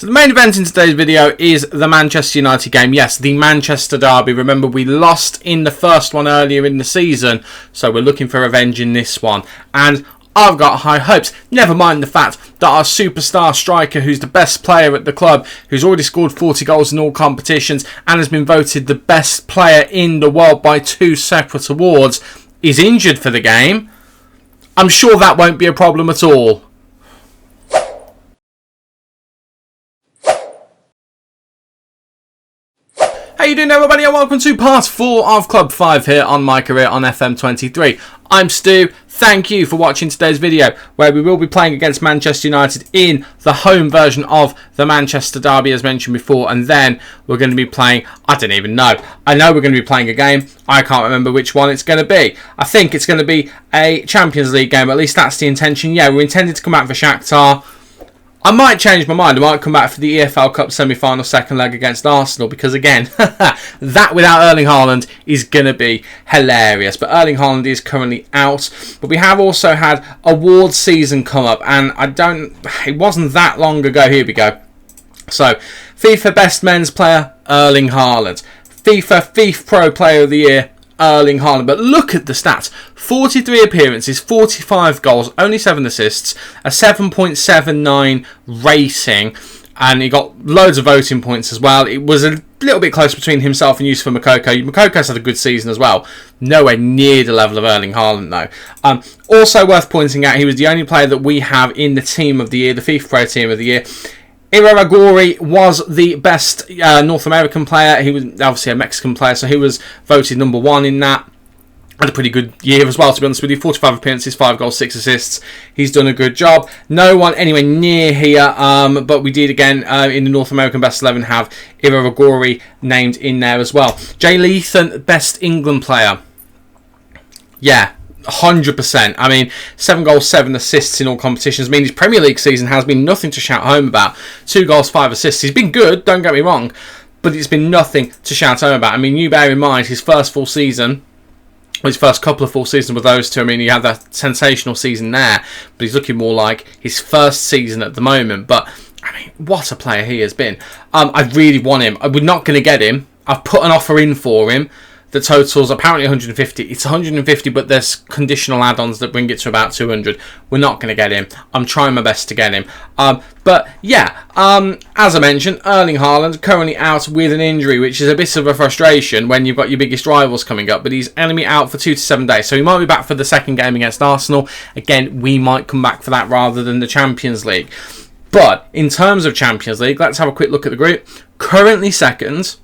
So the main event in today's video is the Manchester United game. Yes, the Manchester derby. Remember, we lost in the first one earlier in the season, so we're looking for revenge in this one. And I've got high hopes. Never mind the fact that our superstar striker, who's the best player at the club, who's already scored 40 goals in all competitions and has been voted the best player in the world by 2 separate awards, is injured for the game. I'm sure that won't be a problem at all. How you doing, everybody, and welcome to part 4 of Club 5 here on MyCareer on FM23. I'm Stu. Thank you for watching today's video, where we will be playing against Manchester United in the home version of the Manchester derby, as mentioned before, and then we're going to be playing, I don't even know. I know we're going to be playing a game. I can't remember which one it's going to be. I think it's going to be a Champions League game. At least that's the intention. Yeah, we're intended to come out for Shakhtar. I might change my mind. I might come back for the EFL Cup semi-final second leg against Arsenal because, again, that without Erling Haaland is going to be hilarious. But Erling Haaland is currently out. But we have also had award season come up, and it wasn't that long ago. Here we go. So, FIFA Best Men's Player, Erling Haaland. FIFA Pro Player of the Year, Erling Haaland. But look at the stats. 43 appearances, 45 goals, only 7 assists, a 7.79 rating, and he got loads of voting points as well. It was a little bit close between himself and Yusufa Moukoko. Moukoko's had a good season as well. Nowhere near the level of Erling Haaland, though. Also worth pointing out, he was the only player that we have in the Team of the Year, the FIFA Pro Team of the Year. Iraragorri was the best North American player. He was obviously a Mexican player, so he was voted number 1 in that. Had a pretty good year as well, to be honest with you. 45 appearances, 5 goals, 6 assists. He's done a good job. No one anywhere near here, but we did again in the North American Best 11 have Iraragorri named in there as well. Jay Leathan, Best England Player. Yeah, 100%. I mean, 7 goals, 7 assists in all competitions. I mean, his Premier League season has been nothing to shout home about. 2 goals, 5 assists. He's been good, don't get me wrong, but it's been nothing to shout home about. I mean, you bear in mind his first full season, his first couple of full seasons with those two. I mean, he had that sensational season there, but he's looking more like his first season at the moment. But, I mean, what a player he has been. I really want him. We're not going to get him. I've put an offer in for him. The total's apparently 150. It's 150, but there's conditional add-ons that bring it to about 200. We're not going to get him. I'm trying my best to get him. But yeah, as I mentioned, Erling Haaland currently out with an injury, which is a bit of a frustration when you've got your biggest rivals coming up. But he's enemy out for 2 to 7 days, so he might be back for the second game against Arsenal. Again, we might come back for that rather than the Champions League. But in terms of Champions League, let's have a quick look at the group. Currently second.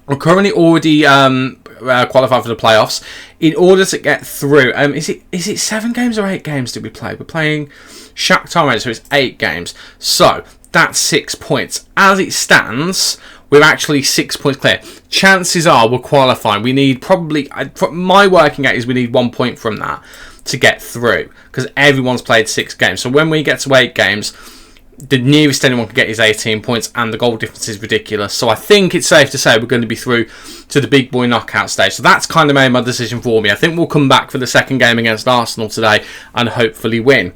We're currently already qualified for the playoffs. In order to get through, is it 7 games or 8 games did we play? We're playing Shakhtar, so it's 8 games. So that's 6 points. As it stands, we're actually 6 points clear. Chances are we're qualifying. We need probably, my working out is we need 1 point from that to get through, because everyone's played 6 games. So when we get to 8 games, the nearest anyone can get is 18 points, and the goal difference is ridiculous. So I think it's safe to say we're going to be through to the big boy knockout stage. So that's kind of made my decision for me. I think we'll come back for the second game against Arsenal today and hopefully win.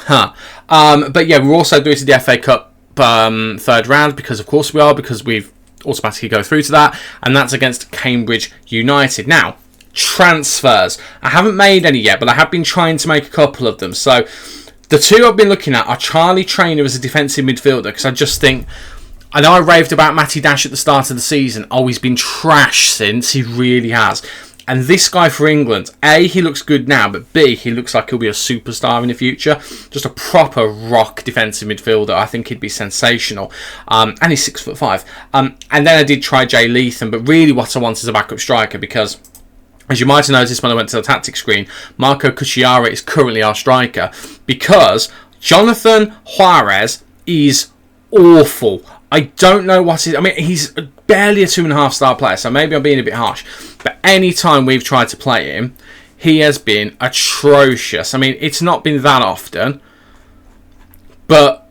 But yeah, we're also doing to the FA Cup third round, because of course we are, because we've automatically go through to that, and that's against Cambridge United. Now, transfers. I haven't made any yet, but I have been trying to make a couple of them. So the 2 I've been looking at are Charlie Traynor as a defensive midfielder, because I just think, I know I raved about Matty Dash at the start of the season. Oh, he's been trash since. He really has. And this guy for England, A, he looks good now, but B, he looks like he'll be a superstar in the future. Just a proper rock defensive midfielder. I think he'd be sensational. And he's 6'5". And then I did try Jay Leathan, but really what I want is a backup striker, because as you might have noticed when I went to the tactics screen, Marco Cucchiara is currently our striker, because Jonathan Juarez is awful. I don't know what I mean, he's barely a 2.5 star player, so maybe I'm being a bit harsh. But any time we've tried to play him, he has been atrocious. I mean, it's not been that often, but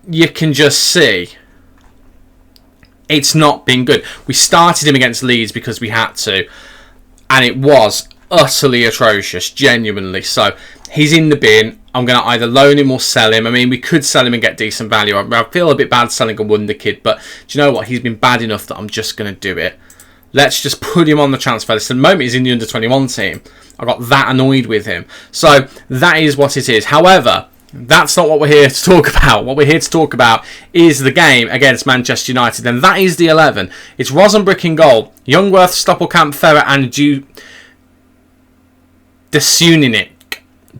you can just see it's not been good. We started him against Leeds because we had to, and it was utterly atrocious, genuinely. So He's in the bin. I'm going to either loan him or sell him. I mean, we could sell him and get decent value. I feel a bit bad selling a wonder kid, but do you know what? He's been bad enough that I'm just going to do it. Let's just put him on the transfer list. At the moment, he's in the under-21 team. I got that annoyed with him. So that is what it is. However, that's not what we're here to talk about. What we're here to talk about is the game against Manchester United, and that is the 11. It's Rosenbrick in goal, Youngworth, Stoppelkamp, Ferrer, and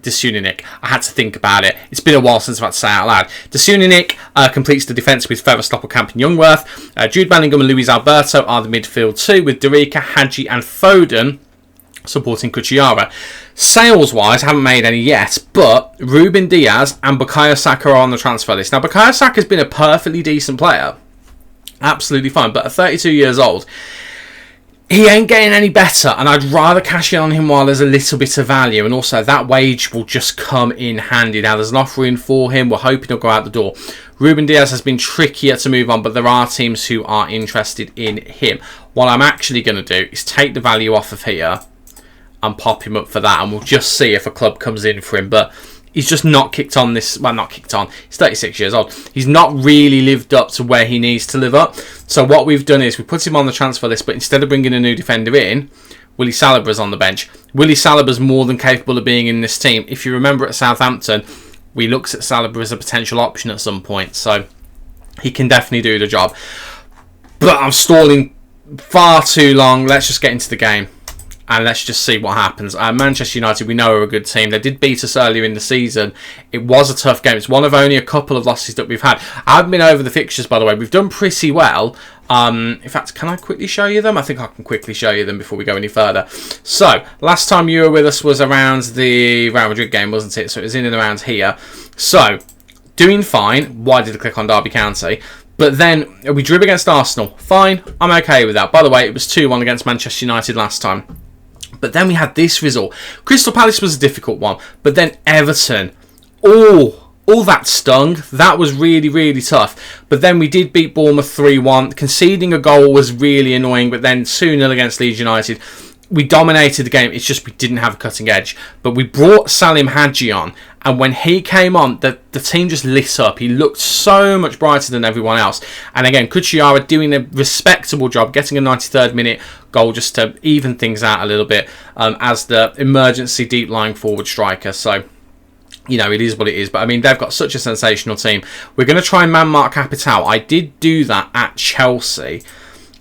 Desuninic. I had to think about it. It's been a while since I've had to say it out loud. Desuninic completes the defence with Ferrer, Stoppelkamp, and Youngworth. Jude Bellingham and Luis Alberto are the midfield two, with Derica, Hadji, and Foden supporting Kuchiyara. Sales-wise, haven't made any yet, but Ruben Diaz and Bukayo Saka are on the transfer list. Now, Bukayo Saka's been a perfectly decent player. Absolutely fine, but at 32 years old, he ain't getting any better, and I'd rather cash in on him while there's a little bit of value, and also that wage will just come in handy. Now, there's an offer in for him. We're hoping he'll go out the door. Ruben Diaz has been trickier to move on, but there are teams who are interested in him. What I'm actually going to do is take the value off of here and pop him up for that, and we'll just see if a club comes in for him. But he's just not kicked on this. Well, not kicked on. He's 36 years old. He's not really lived up to where he needs to live up. So what we've done is we put him on the transfer list, but instead of bringing a new defender in, Willie Saliba's on the bench. Willie Saliba's more than capable of being in this team. If you remember at Southampton, we looked at Saliba as a potential option at some point, so he can definitely do the job. But I'm stalling far too long. Let's just get into the game. And let's just see what happens. Manchester United, we know, are a good team. They did beat us earlier in the season. It was a tough game. It's one of only a couple of losses that we've had. I haven't been over the fixtures, by the way. We've done pretty well. In fact, can I quickly show you them? I think I can quickly show you them before we go any further. So, last time you were with us was around the Real Madrid game, wasn't it? So, it was in and around here. So, doing fine. Why did I click on Derby County? But then, we drew against Arsenal. Fine. I'm okay with that. By the way, it was 2-1 against Manchester United last time. But then we had this result. Crystal Palace was a difficult one. But then Everton. All that stung. That was really, really tough. But then we did beat Bournemouth 3-1. Conceding a goal was really annoying. But then 2-0 against Leeds United. We dominated the game. It's just we didn't have a cutting edge. But we brought Salim Hadji on. And when he came on, the team just lit up. He looked so much brighter than everyone else. And again, Kuchiyara doing a respectable job, getting a 93rd minute goal just to even things out a little bit as the emergency deep lying forward striker. So, you know, it is what it is. But, I mean, they've got such a sensational team. We're going to try and man-mark Capital. I did do that at Chelsea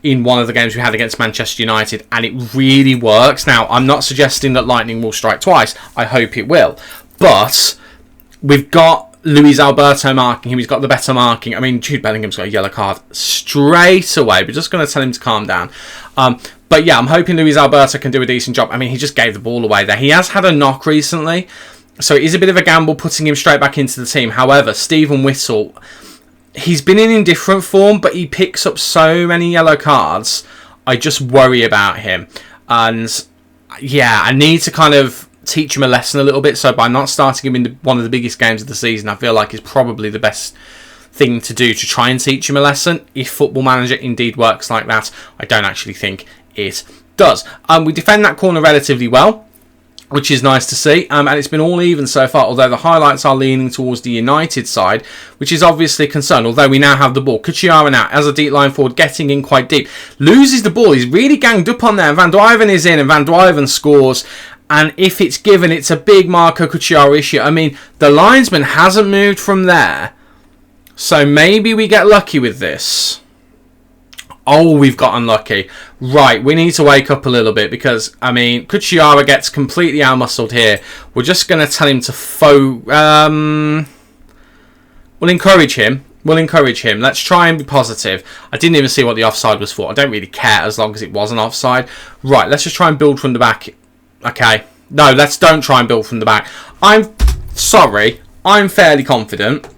in one of the games we had against Manchester United, and it really works. Now, I'm not suggesting that lightning will strike twice. I hope it will. But we've got Luis Alberto marking him. He's got the better marking. I mean, Jude Bellingham's got a yellow card straight away. We're just going to tell him to calm down. But yeah, I'm hoping Luis Alberto can do a decent job. I mean, he just gave the ball away there. He has had a knock recently, so it is a bit of a gamble putting him straight back into the team. However, Stephen Whittle, he's been in indifferent form, but he picks up so many yellow cards. I just worry about him. And yeah, I need to kind of teach him a lesson a little bit. So by not starting him in one of the biggest games of the season, I feel like is probably the best thing to do to try and teach him a lesson. If Football Manager indeed works like that, I don't actually think it does. We defend that corner relatively well, which is nice to see, and it's been all even so far, although the highlights are leaning towards the United side, which is obviously a concern, although we now have the ball. Kuchiyara now, as a deep line forward, getting in quite deep, loses the ball. He's really ganged up on there, and Van Duyven is in, and Van Duyven scores, and if it's given, it's a big Marco Kuchiyara issue. I mean, the linesman hasn't moved from there, so maybe we get lucky with this. Oh, we've got unlucky. Right, we need to wake up a little bit because, I mean, Kuchiyara gets completely out-muscled here. We're just going to tell him to we'll encourage him. Let's try and be positive. I didn't even see what the offside was for. I don't really care as long as it wasn't offside. Right, let's just try and build from the back. Okay. No, don't try and build from the back. I'm sorry. I'm fairly confident.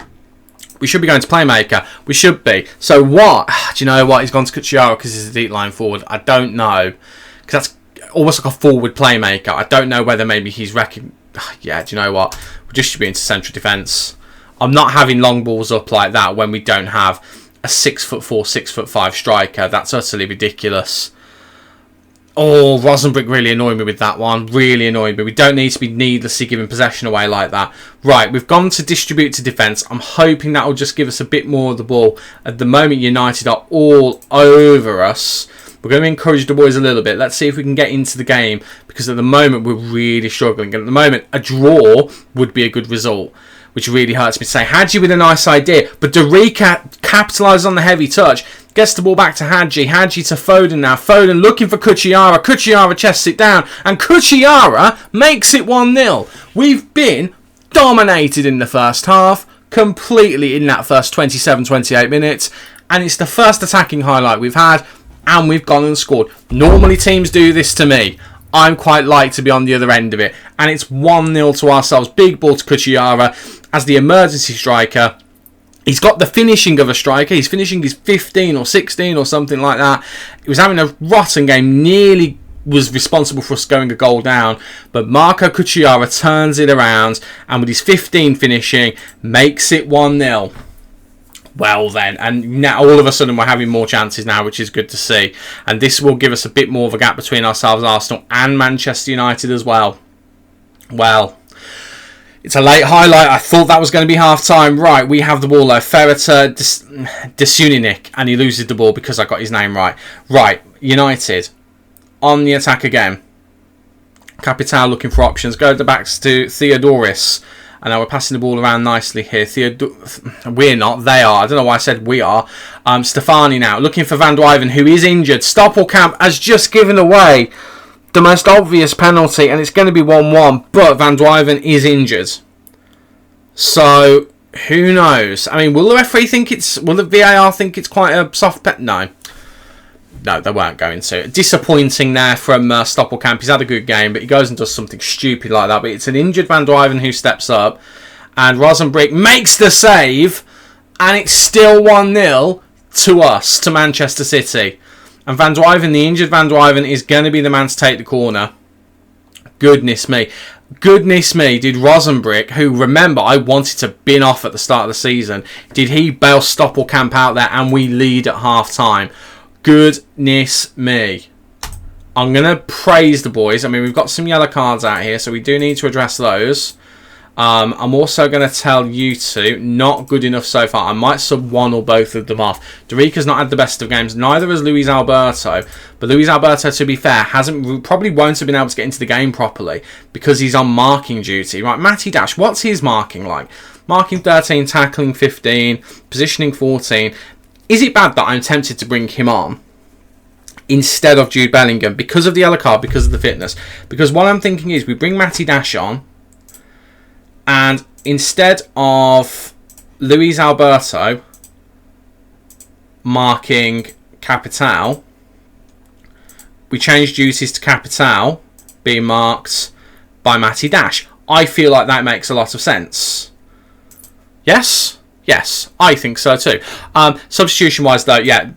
We should be going to Playmaker. We should be. So what? Do you know what? He's gone to Kuchiyara because he's a deep line forward. I don't know. Because that's almost like a forward Playmaker. I don't know whether maybe he's Yeah, do you know what? We'll distribute into central defence. I'm not having long balls up like that when we don't have a 6'4", 6'5" striker. That's utterly ridiculous. Oh, Rosenbrick really annoyed me with that one. Really annoyed me. We don't need to be needlessly giving possession away like that. Right, we've gone to distribute to defence. I'm hoping that will just give us a bit more of the ball. At the moment, United are all over us. We're going to encourage the boys a little bit. Let's see if we can get into the game, because at the moment, we're really struggling. And at the moment, a draw would be a good result, which really hurts me to say. Hadji with a nice idea, but Derica capitalises on the heavy touch. Gets the ball back to Hadji. Hadji to Foden now. Foden looking for Kuchiyara. Kuchiyara chests it down. And Kuchiyara makes it 1-0. We've been dominated in the first half. Completely in that first 27, 28 minutes. And it's the first attacking highlight we've had. And we've gone and scored. Normally teams do this to me. I'm quite like to be on the other end of it. And it's 1-0 to ourselves. Big ball to Kuchiyara as the emergency striker. He's got the finishing of a striker. He's finishing his 15 or 16 or something like that. He was having a rotten game. Nearly was responsible for us going a goal down. But Marco Kuchiyara turns it around. And with his 15 finishing, makes it 1-0. Well then, and now all of a sudden we're having more chances now, which is good to see. And this will give us a bit more of a gap between ourselves, Arsenal, and Manchester United as well. Well, it's a late highlight. I thought that was going to be half-time. Right, we have the ball though. Ferreter, Desuninik, and he loses the ball because I got his name right. Right, United on the attack again. Capital looking for options. Go to the backs to Theodoris. And now we're passing the ball around nicely here. We're not, they are. I don't know why I said we are. Stefani now, looking for Van Duyven, who is injured. Stoppelkamp has just given away the most obvious penalty, and it's going to be 1-1. But Van Duyven is injured. So, who knows? I mean, will the referee think it's... Will the VAR think it's quite a soft pen? No. No, they weren't going to. Disappointing there from Stoppelkamp. He's had a good game, but he goes and does something stupid like that. But it's an injured Van Duyven who steps up. And Rosenbrick makes the save. And it's still 1-0 to us, to Manchester City. And Van Duyven, the injured Van Duyven, is going to be the man to take the corner. Goodness me. Goodness me, did Rosenbrick, who, remember, I wanted to bin off at the start of the season, did he bail Stoppelkamp out there and we lead at half-time? Goodness me. I'm going to praise the boys. I mean, we've got some yellow cards out here, so we do need to address those. I'm also going to tell you two, not good enough so far. I might sub one or both of them off. Derica's not had the best of games. Neither has Luis Alberto. But Luis Alberto, to be fair, probably won't have been able to get into the game properly because he's on marking duty. Right, Matty Dash, what's his marking like? Marking 13, tackling 15, positioning 14. Is it bad that I'm tempted to bring him on instead of Jude Bellingham because of the yellow card, because of the fitness? Because what I'm thinking is we bring Matty Dash on, and instead of Luis Alberto marking Capital, we change duties to Capital being marked by Matty Dash. I feel like that makes a lot of sense. Yes? Yes, I think so too. Substitution-wise, though, yeah.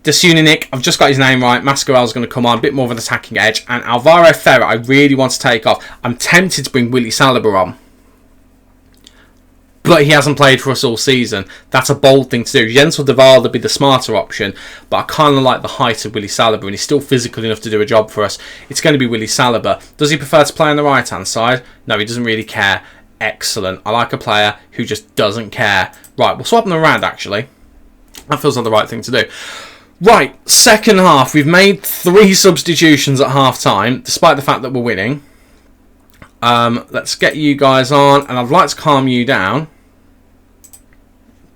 Desuninik, I've just got his name right. Mascarell's going to come on, a bit more of an attacking edge. And Alvaro Ferrer, I really want to take off. I'm tempted to bring Willy Saliba on. But he hasn't played for us all season. That's a bold thing to do. Jens Devalda would be the smarter option. But I kind of like the height of Willy Saliba. And he's still physical enough to do a job for us. It's going to be Willy Saliba. Does he prefer to play on the right-hand side? No, he doesn't really care. Excellent. I like a player who just doesn't care. Right, we'll swap them around, actually. That feels like the right thing to do. Right, second half. We've made 3 substitutions at half-time, despite the fact that we're winning. Let's get you guys on, and I'd like to calm you down.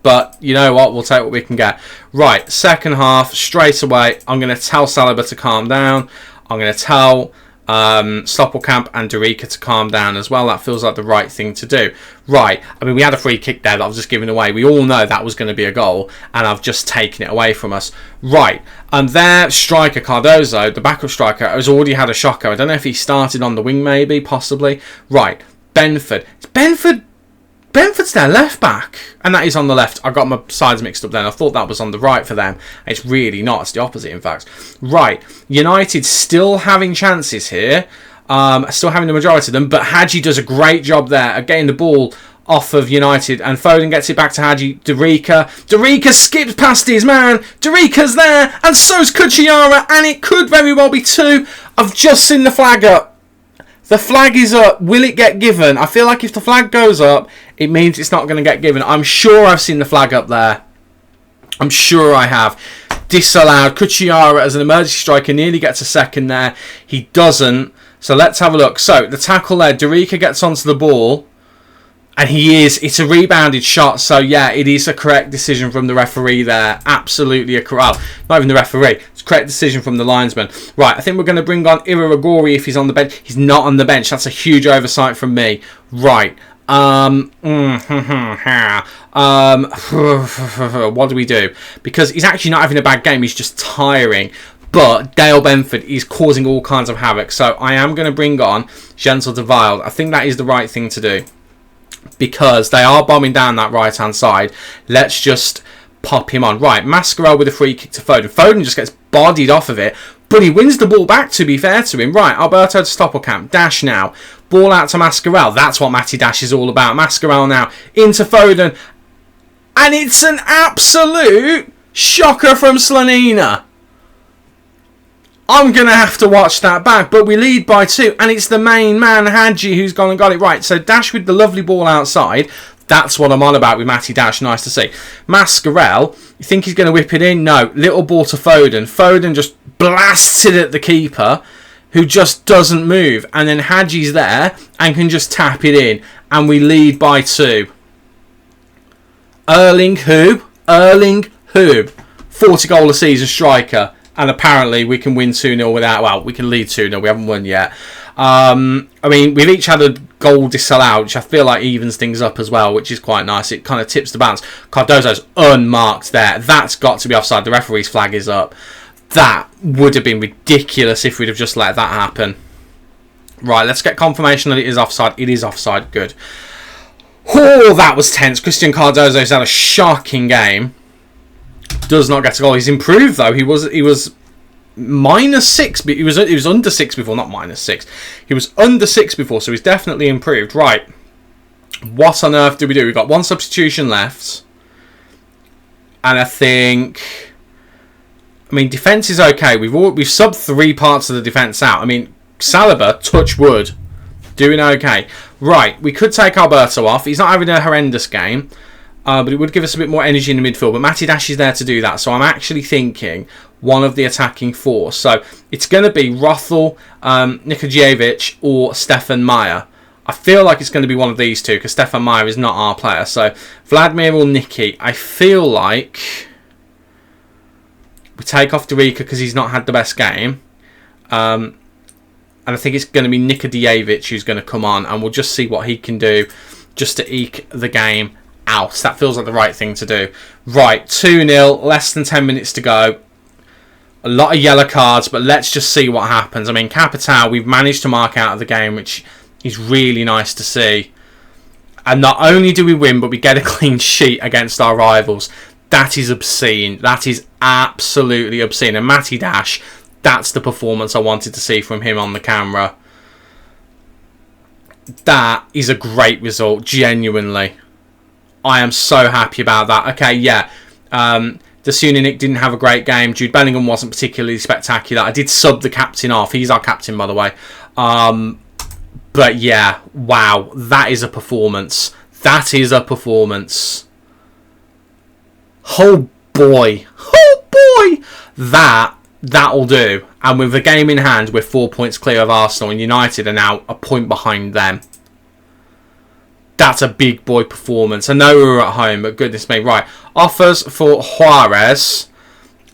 But you know what? We'll take what we can get. Right, second half, straight away, I'm going to tell Saliba to calm down. I'm going to tell Stoppelkamp and Derica to calm down as well. That feels like the right thing to do. Right, I mean, we had a free kick there that I've just given away. We all know that was going to be a goal, and I've just taken it away from us. Right, and their striker, Cardozo, the backup striker, has already had a shocker. I don't know if he started on the wing, maybe, possibly. Right, Benford. Benford's their left back, and that is on the left. I got my sides mixed up then. I thought that was on the right for them. It's really not. It's the opposite, in fact. Right, United still having chances here. Still having the majority of them, but Hadji does a great job there at getting the ball off of United, and Foden gets it back to Hadji. Derica skips past his man. Derica's there, and so's Kuchiyara, and it could very well be 2. I've just seen the flag up. The flag is up. Will it get given? I feel like if the flag goes up, it means it's not going to get given. I'm sure I've seen the flag up there. I'm sure I have. Disallowed. Kuchiyara as an emergency striker nearly gets a second there. He doesn't. So let's have a look. So the tackle there. Derica gets onto the ball. And it's a rebounded shot, so yeah, it is a correct decision from the referee there. Absolutely not even the referee, it's a correct decision from the linesman. Right, I think we're going to bring on Iraragori if he's on the bench. He's not on the bench, that's a huge oversight from me. Right, what do we do? Because he's actually not having a bad game, he's just tiring. But Dale Benford is causing all kinds of havoc, so I am going to bring on Gentle de Wild. I think that is the right thing to do, because they are bombing down that right-hand side. Let's just pop him on. Right, Mascarell with a free kick to Foden. Foden just gets bodied off of it, but he wins the ball back, to be fair to him. Right, Alberto to Stoppelkamp. Dash now. Ball out to Mascarell. That's what Matty Dash is all about. Mascarell now into Foden. And it's an absolute shocker from Slanina. I'm going to have to watch that back, but we lead by 2, and it's the main man, Hadji, who's gone and got it right. So Dash with the lovely ball outside. That's what I'm on about with Matty Dash. Nice to see. Mascarell, you think he's going to whip it in? No. Little ball to Foden. Foden just blasts it at the keeper, who just doesn't move. And then Hadji's there and can just tap it in, and we lead by 2. Erling Hoob, 40 goal a season striker. And apparently we can win 2-0 without... Well, we can lead 2-0. We haven't won yet. I mean, we've each had a goal disallowed, which I feel like evens things up as well, which is quite nice. It kind of tips the balance. Cardozo's unmarked there. That's got to be offside. The referee's flag is up. That would have been ridiculous if we'd have just let that happen. Right, let's get confirmation that it is offside. It is offside. Good. Oh, that was tense. Christian Cardozo's had a shocking game. Does not get a goal. He's improved though. He was -6, but he was under 6 before, not -6. He was under 6 before, so he's definitely improved. Right. What on earth do we do? We've got 1 substitution left, and I mean, defense is okay. We've subbed 3 parts of the defense out. I mean, Saliba, touch wood, doing okay. Right. We could take Alberto off. He's not having a horrendous game. But it would give us a bit more energy in the midfield. But Matty Dash is there to do that. So I'm actually thinking one of the attacking 4. So it's going to be Rothel, Nikodziewicz or Stefan Meyer. I feel like it's going to be one of these 2 because Stefan Meyer is not our player. So Vladimir or Nicky. I feel like we take off Derica because he's not had the best game. And I think it's going to be Nikodziewicz who's going to come on. And we'll just see what he can do just to eke the game out. That feels like the right thing to do. Right, 2-0, less than 10 minutes to go. A lot of yellow cards, but let's just see what happens. I mean, Capital, we've managed to mark out of the game, which is really nice to see. And not only do we win, but we get a clean sheet against our rivals. That is obscene. That is absolutely obscene. And Matty Dash, that's the performance I wanted to see from him on the camera. That is a great result, genuinely. I am so happy about that. Okay, yeah. Dasuninik didn't have a great game. Jude Bellingham wasn't particularly spectacular. I did sub the captain off. He's our captain, by the way. But yeah, wow. That is a performance. That is a performance. Oh boy. Oh boy. That'll do. And with the game in hand, we're 4 points clear of Arsenal, and United are now a point behind them. That's a big boy performance. I know we were at home, but goodness me. Right, offers for Juarez.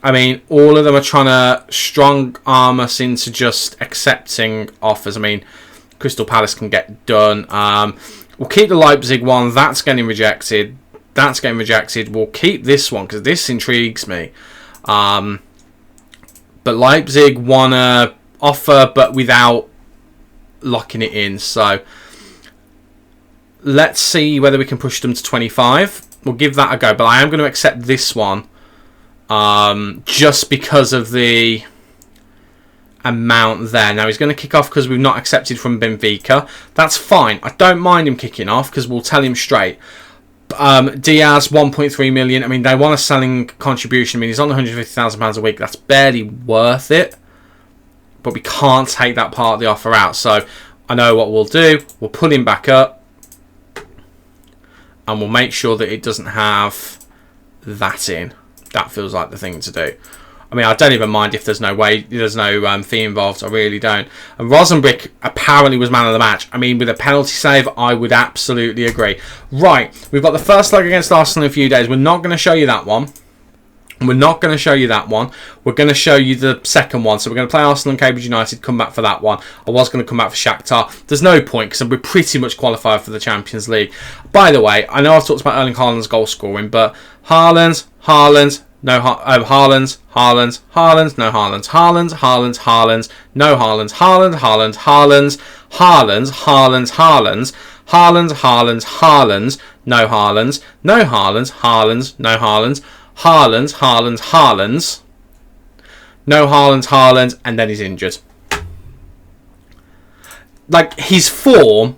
I mean, all of them are trying to strong arm us into just accepting offers. I mean, Crystal Palace can get done. We'll keep the Leipzig one. That's getting rejected. That's getting rejected. We'll keep this one because this intrigues me. But Leipzig want to offer, but without locking it in. So let's see whether we can push them to 25. We'll give that a go. But I am going to accept this one. Just because of the amount there. Now he's going to kick off because we've not accepted from Benfica. That's fine. I don't mind him kicking off because we'll tell him straight. Diaz, 1.3 million. I mean, they want a selling contribution. I mean, he's on £150,000 a week. That's barely worth it. But we can't take that part of the offer out. So I know what we'll do. We'll pull him back up. And we'll make sure that it doesn't have that in. That feels like the thing to do. I mean, I don't even mind if there's no fee involved. I really don't. And Rosenbrick apparently was man of the match. I mean, with a penalty save, I would absolutely agree. Right, we've got the first leg against Arsenal in a few days. We're not going to show you that one. We're not going to show you that one. We're going to show you the second one. So we're going to play Arsenal and Cambridge United, come back for that one. I was going to come back for Shakhtar. There's no point because we're pretty much qualified for the Champions League. By the way, I know I've talked about Erling Haaland's goal scoring, but Haaland, no Haaland, no Haaland, no Haaland, no Haaland, and then he's injured. Like, his form,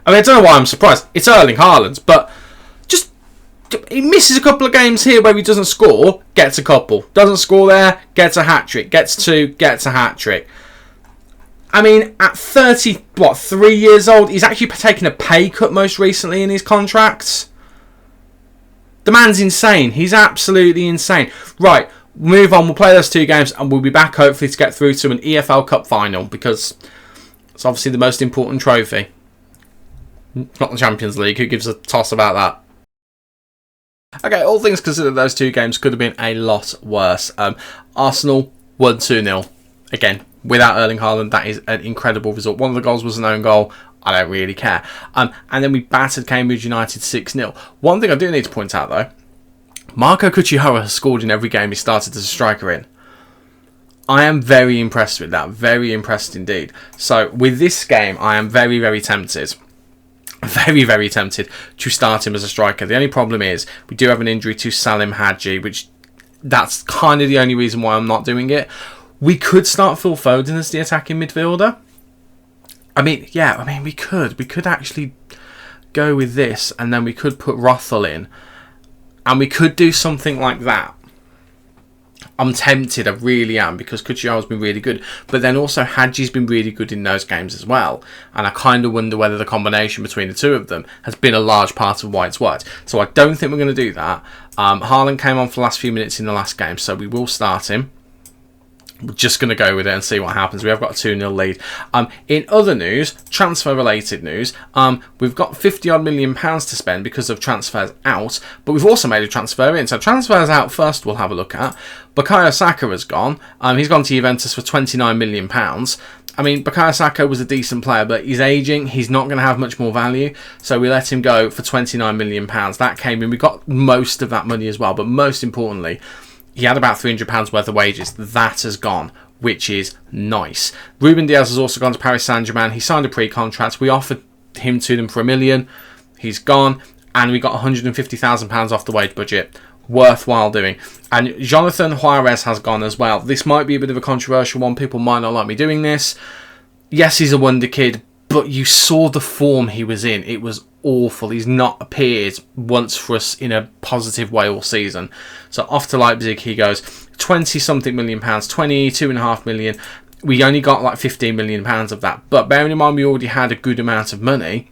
I mean, I don't know why I'm surprised. It's Erling Haaland, but he misses a couple of games here where he doesn't score, gets a couple. Doesn't score there, gets a hat-trick. Gets two, gets a hat-trick. I mean, at 3 years old, he's actually taken a pay cut most recently in his contracts. The man's insane. He's absolutely insane. Right, move on. We'll play those 2 games and we'll be back hopefully to get through to an EFL Cup final because it's obviously the most important trophy. Not the Champions League. Who gives a toss about that? Okay, all things considered, those 2 games could have been a lot worse. Arsenal won 2-0. Again, without Erling Haaland, that is an incredible result. One of the goals was an own goal. I don't really care. And then we battered Cambridge United 6-0. One thing I do need to point out, though, Marco Cucchiaro has scored in every game he started as a striker in. I am very impressed with that. Very impressed indeed. So, with this game, I am very, very tempted. Very, very tempted to start him as a striker. The only problem is we do have an injury to Salim Hadji, which that's kind of the only reason why I'm not doing it. We could start Phil Foden as the attacking midfielder. I mean, we could. We could actually go with this, and then we could put Rothel in, and we could do something like that. I'm tempted, I really am, because Cucchiaro's been really good. But then also Hadji's been really good in those games as well. And I kind of wonder whether the combination between the two of them has been a large part of why it's worked. So I don't think we're going to do that. Haaland came on for the last few minutes in the last game, so we will start him. We're just going to go with it and see what happens. We have got a 2-0 lead. In other news, transfer-related news, we've got £50-odd million to spend because of transfers out, but we've also made a transfer in. So transfers out first we'll have a look at. Bukayo Saka has gone. He's gone to Juventus for £29 million. I mean, Bukayo Saka was a decent player, but he's ageing. He's not going to have much more value. So we let him go for £29 million. That came in. We got most of that money as well, but most importantly, he had about £300 worth of wages. That has gone, which is nice. Ruben Diaz has also gone to Paris Saint-Germain. He signed a pre-contract. We offered him to them for £1 million. He's gone. And we got £150,000 off the wage budget. Worthwhile doing. And Jonathan Juarez has gone as well. This might be a bit of a controversial one. People might not like me doing this. Yes, he's a wonder kid, but you saw the form he was in. It was awful. He's not appeared once for us in a positive way all season. So off to Leipzig he goes. 20-something million pounds, 22.5 million. We only got like 15 million pounds of that. But bearing in mind we already had a good amount of money,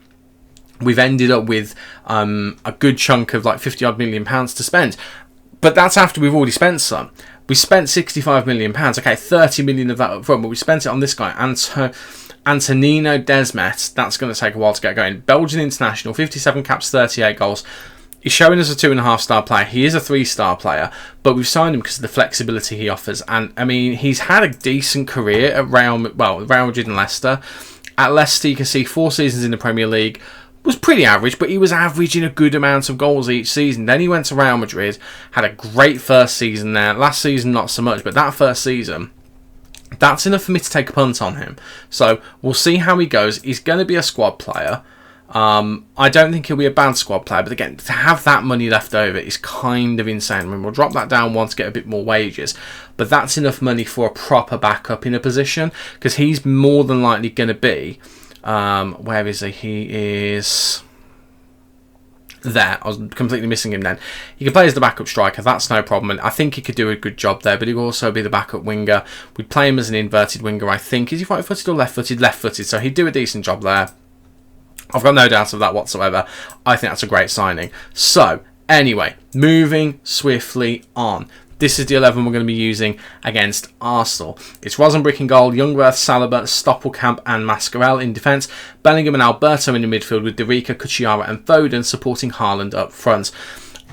we've ended up with a good chunk of like 50-odd million pounds to spend. But that's after we've already spent some. We spent 65 million pounds. Okay, 30 million of that up front, but we spent it on this guy. Antonino Desmet, that's going to take a while to get going. Belgian international, 57 caps, 38 goals. He's showing us a 2.5-star player. He is a 3-star player, but we've signed him because of the flexibility he offers. And I mean, he's had a decent career at Real Madrid and Leicester. At Leicester, you can see 4 seasons in the Premier League. Was pretty average, but he was averaging a good amount of goals each season. Then he went to Real Madrid, had a great first season there. Last season, not so much, but that first season, that's enough for me to take a punt on him. So we'll see how he goes. He's going to be a squad player. I don't think he'll be a bad squad player, but again, to have that money left over is kind of insane. I mean, we'll drop that down once, get a bit more wages, but that's enough money for a proper backup in a position, because he's more than likely going to be, where is he? He is there. I was completely missing him then. He can play as the backup striker, that's no problem, and I think he could do a good job there, but he'll also be the backup winger. We'd play him as an inverted winger, I think. Is he right-footed or left-footed? Left-footed, so he'd do a decent job there. I've got no doubt of that whatsoever. I think that's a great signing. So, anyway, moving swiftly on. This is the 11 we're going to be using against Arsenal. It's Rosenbrick in goal, Youngworth, Saliba, Stoppelkamp and Mascarell in defence, Bellingham and Alberto in the midfield with Derica, Cucciara and Foden supporting Haaland up front.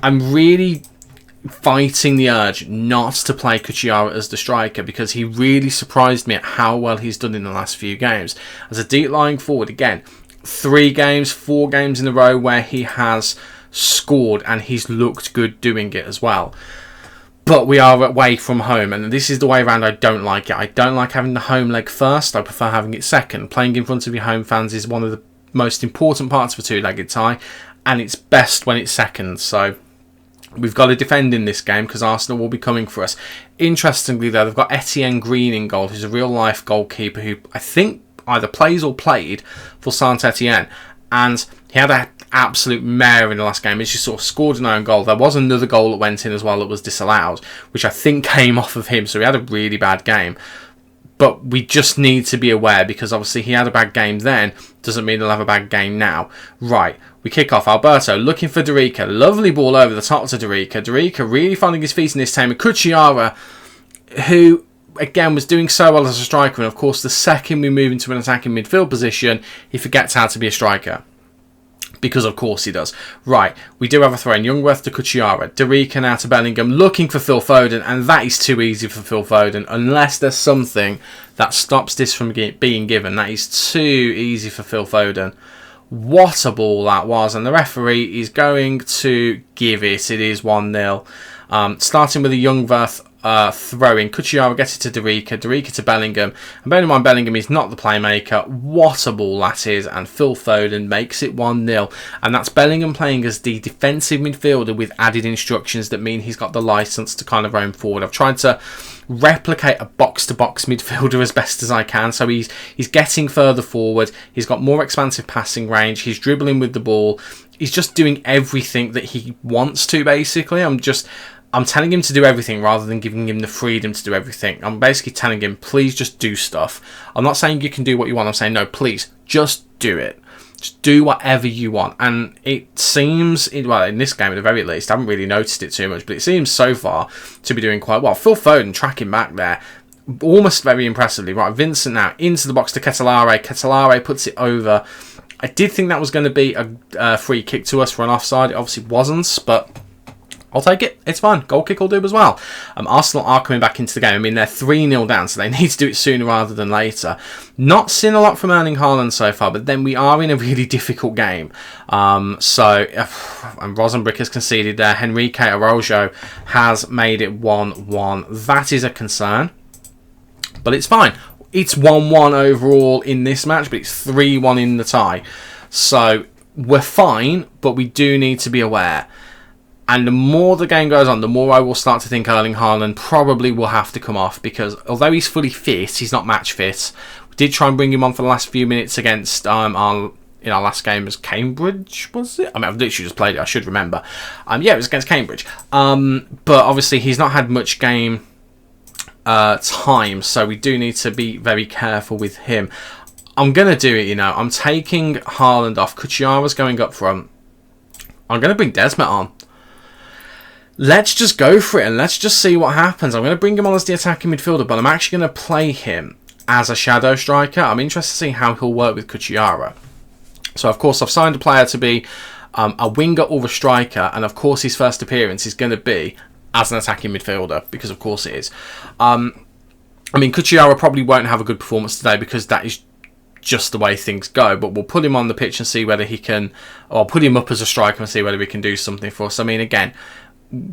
I'm really fighting the urge not to play Cucciara as the striker, because he really surprised me at how well he's done in the last few games. As a deep lying forward, again, 4 games in a row where he has scored and he's looked good doing it as well. But we are away from home, and this is the way around I don't like it. I don't like having the home leg first. I prefer having it second. Playing in front of your home fans is one of the most important parts of a two-legged tie, and it's best when it's second. So we've got to defend in this game because Arsenal will be coming for us. Interestingly, though, they've got Etienne Green in goal, who's a real-life goalkeeper who I think either plays or played for Saint-Etienne, and he had an absolute mare in the last game. He just sort of scored an own goal. There was another goal that went in as well that was disallowed, which I think came off of him, so he had a really bad game. But we just need to be aware, because obviously he had a bad game then, doesn't mean he'll have a bad game now. Right, we kick off. Alberto looking for Derica. Lovely ball over the top to Derica. Derica really finding his feet in this time. Cucciara, who again was doing so well as a striker, and of course the second we move into an attacking midfield position he forgets how to be a striker, because of course he does. Right, we do have a throw in. Youngworth to Cucciara, Derica now to Bellingham looking for Phil Foden, and that is too easy for Phil Foden unless there's something that stops this from being given. That is too easy for Phil Foden. What a ball that was, and the referee is going to give it. It is 1-0. Starting with a Youngworth throw-in. Cucciara gets it to Derica, Derica to Bellingham, and bearing in mind Bellingham is not the playmaker. What a ball that is, and Phil Foden makes it 1-0, and that's Bellingham playing as the defensive midfielder with added instructions that mean he's got the licence to kind of roam forward. I've tried to replicate a box-to-box midfielder as best as I can, so he's getting further forward, he's got more expansive passing range, he's dribbling with the ball, he's just doing everything that he wants to, basically. I'm telling him to do everything rather than giving him the freedom to do everything. I'm basically telling him, please just do stuff. I'm not saying you can do what you want. I'm saying, no, please, just do it. Just do whatever you want. And it seems, well, in this game at the very least, I haven't really noticed it too much, but it seems so far to be doing quite well. Phil Foden tracking back there, almost very impressively. Right, Vincent now into the box to Ketelare. Ketelare puts it over. I did think that was going to be a free kick to us for an offside. It obviously wasn't, but I'll take it. It's fine. Goal kick will do as well. Arsenal are coming back into the game. I mean, they're 3-0 down, so they need to do it sooner rather than later. Not seen a lot from Erling Haaland so far, but then we are in a really difficult game. And Rosenbrick has conceded there. Henrique Araujo has made it 1-1. That is a concern, but it's fine. It's 1-1 overall in this match, but it's 3-1 in the tie. So we're fine, but we do need to be aware. And the more the game goes on, the more I will start to think Erling Haaland probably will have to come off, because although he's fully fit, he's not match fit. We did try and bring him on for the last few minutes against our last game as Cambridge, was it? I mean, I've literally just played it, I should remember. Yeah, it was against Cambridge. But obviously he's not had much game time, so we do need to be very careful with him. I'm going to do it, I'm taking Haaland off. Cucciara's going up front. I'm going to bring Desmet on. Let's just go for it and let's just see what happens. I'm going to bring him on as the attacking midfielder, but I'm actually going to play him as a shadow striker. I'm interested to see how he'll work with Cucciara. So, of course, I've signed a player to be a winger or a striker, and, of course, his first appearance is going to be as an attacking midfielder, because, of course, it is. I mean, Cucciara probably won't have a good performance today because that is just the way things go, but we'll put him on the pitch and see whether he can, or put him up as a striker and see whether he can do something for us. I mean, again,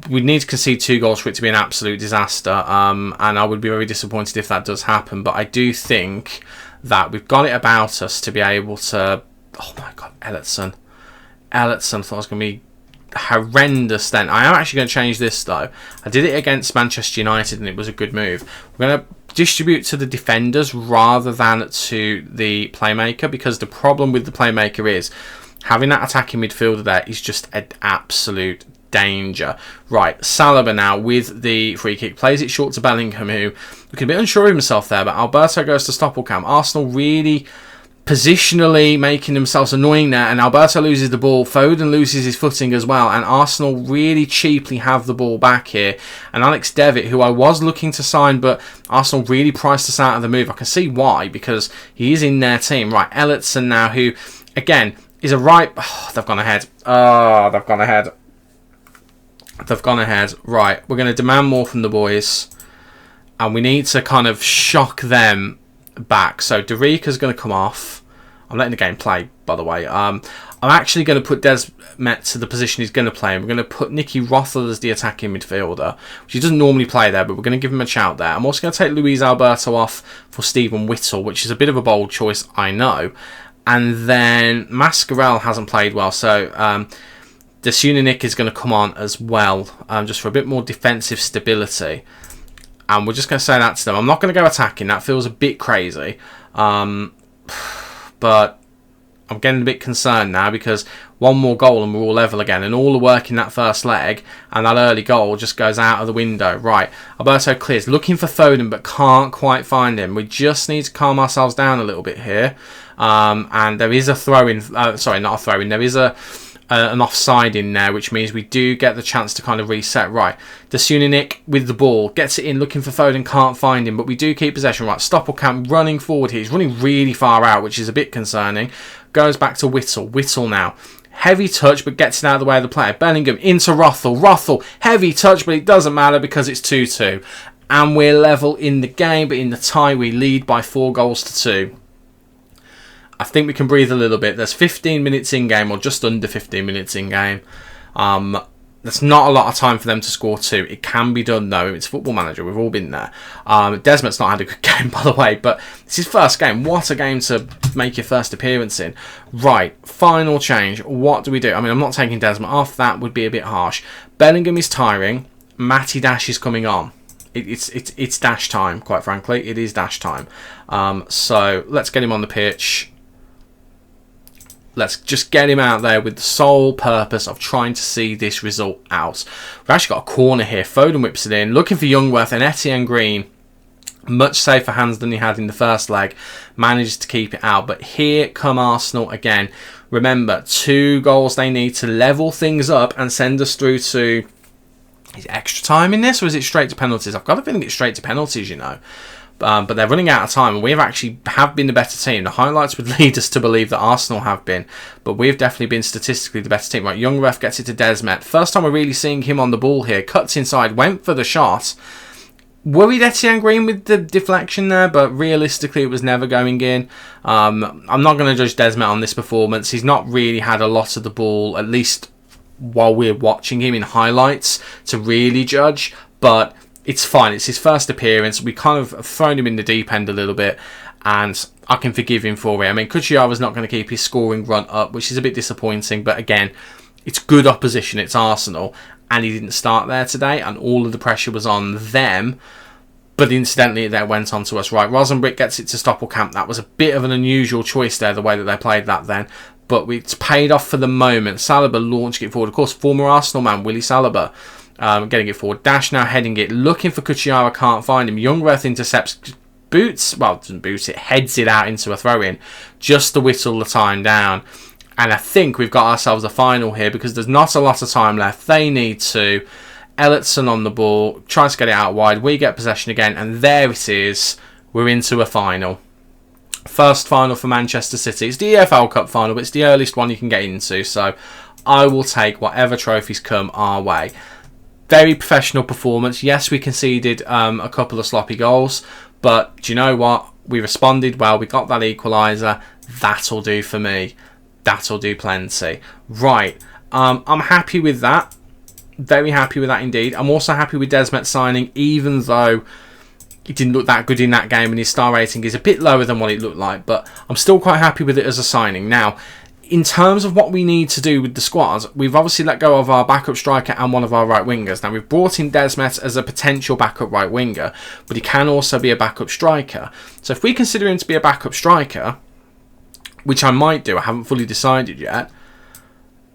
we need to concede 2 goals for it to be an absolute disaster, and I would be very disappointed if that does happen, but I do think that we've got it about us to be able to Oh my God, Ellison. I thought it was going to be horrendous then. I am actually going to change this though. I did it against Manchester United and it was a good move. We're going to distribute to the defenders rather than to the playmaker, because the problem with the playmaker is having that attacking midfielder there is just an absolute danger. Right, Saliba now with the free kick, plays it short to Bellingham, who looked a bit unsure of himself there, but Alberto goes to Stoppelkamp. Arsenal really positionally making themselves annoying there, and Alberto loses the ball. Foden loses his footing as well, and Arsenal really cheaply have the ball back here. And Alex Devitt, who I was looking to sign, but Arsenal really priced us out of the move. I can see why, because he is in their team. Right, Ellison now, who again is a right... Oh, they've gone ahead. Oh, they've gone ahead. They've gone ahead. Right, we're going to demand more from the boys, and we need to kind of shock them back. So Derrika's going to come off. I'm letting the game play, by the way. I'm actually going to put Desmet to the position he's going to play, and we're going to put Nicky Rothwell as the attacking midfielder, which he doesn't normally play there, but we're going to give him a shout there. I'm also going to take Luis Alberto off for Stephen Whittle, which is a bit of a bold choice, I know. And then Mascarell hasn't played well, so Desuninik is going to come on as well, just for a bit more defensive stability. And we're just going to say that to them. I'm not going to go attacking. That feels a bit crazy. But I'm getting a bit concerned now, because one more goal and we're all level again. And all the work in that first leg and that early goal just goes out of the window. Right, Alberto clears. Looking for Foden, but can't quite find him. We just need to calm ourselves down a little bit here. And there is a throw-in. Sorry, not a throw-in. There is an offside in there, which means we do get the chance to kind of reset. Right, Desuninik with the ball, gets it in, looking for Foden, can't find him, but we do keep possession. Right, Stoppelkamp running forward here. He's running really far out, which is a bit concerning. Goes back to Whittle. Whittle now, heavy touch, but gets it out of the way of the player. Bellingham into Rothwell. Rothwell, heavy touch, but it doesn't matter because it's 2-2. And we're level in the game, but in the tie we lead by 4 goals to 2. I think we can breathe a little bit. There's 15 minutes in game, or just under 15 minutes in game. That's not a lot of time for them to score 2. It can be done though. It's Football Manager. We've all been there. Desmond's not had a good game, by the way, but it's his first game. What a game to make your first appearance in. Right, final change. What do we do? I mean, I'm not taking Desmond off. That would be a bit harsh. Bellingham is tiring. Matty Dash is coming on. It's dash time, quite frankly. It is dash time. So let's get him on the pitch. Let's just get him out there with the sole purpose of trying to see this result out. We've actually got a corner here. Foden whips it in, looking for Youngworth, and Etienne Green, much safer hands than he had in the first leg, manages to keep it out. But here come Arsenal again. Remember, 2 goals they need to level things up and send us through to... Is it extra time in this, or is it straight to penalties? I've got a feeling it's straight to penalties, you know. But they're running out of time, and we have been the better team. The highlights would lead us to believe that Arsenal have been, but we've definitely been statistically the better team. Right, Youngworth gets it to Desmet. First time we're really seeing him on the ball here. Cuts inside, went for the shot. Worried Etienne Green with the deflection there, but realistically it was never going in. I'm not going to judge Desmet on this performance. He's not really had a lot of the ball, at least while we're watching him in highlights, to really judge, but it's fine. It's his first appearance. We kind of thrown him in the deep end a little bit, and I can forgive him for it. I mean, Kuchiyava's not going to keep his scoring run up, which is a bit disappointing, but again, it's good opposition. It's Arsenal, and he didn't start there today, and all of the pressure was on them, but incidentally that went on to us. Right, Rosenbrick gets it to Stoppelkamp. That was a bit of an unusual choice there, the way that they played that then, but it's paid off for the moment. Saliba launching it forward. Of course, former Arsenal man, Willy Saliba, getting it forward. Dash now heading it, looking for Kuchiyava, can't find him. Youngworth intercepts, doesn't boot it, heads it out into a throw-in, just to whittle the time down. And I think we've got ourselves a final here, because there's not a lot of time left. They need to. Ellison on the ball, tries to get it out wide. We get possession again, and there it is. We're into a final. First final for Manchester City. It's the EFL Cup final, but it's the earliest one you can get into, so I will take whatever trophies come our way. Very professional performance. Yes, we conceded a couple of sloppy goals, but do you know what? We responded well. We got that equaliser. That'll do for me. That'll do plenty. Right. I'm happy with that. Very happy with that indeed. I'm also happy with Desmet signing, even though he didn't look that good in that game and his star rating is a bit lower than what it looked like, but I'm still quite happy with it as a signing. Now, In terms of what we need to do with the squad, we've obviously let go of our backup striker and one of our right wingers. Now, we've brought in Desmet as a potential backup right winger, but he can also be a backup striker. So if we consider him to be a backup striker, which I might do, I haven't fully decided yet,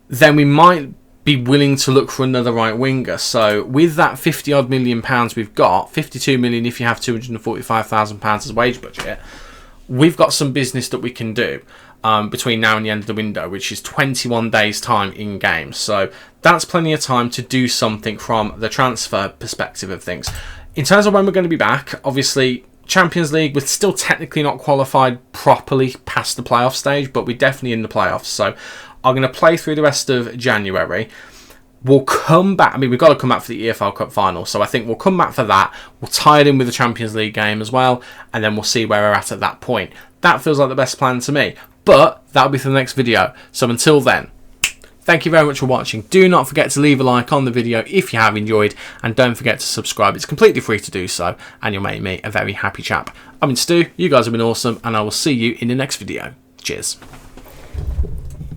then we might be willing to look for another right winger. So with that 50 odd million pounds we've got, 52 million if you have 245,000 pounds as wage budget, we've got some business that we can do between now and the end of the window, which is 21 days time in game. So that's plenty of time to do something from the transfer perspective of things. In terms of when we're going to be back, obviously Champions League, we're still technically not qualified properly past the playoff stage, but we're definitely in the playoffs. So I'm going to play through the rest of January. We'll come back. I mean, we've got to come back for the EFL Cup final, so I think we'll come back for that. We'll tie it in with the Champions League game as well, and then we'll see where we're at that point. That feels like the best plan to me, but that'll be for the next video. So until then, thank you very much for watching. Do not forget to leave a like on the video if you have enjoyed, and don't forget to subscribe. It's completely free to do so, and you'll make me a very happy chap. I've been Stu, you guys have been awesome, and I will see you in the next video. Cheers.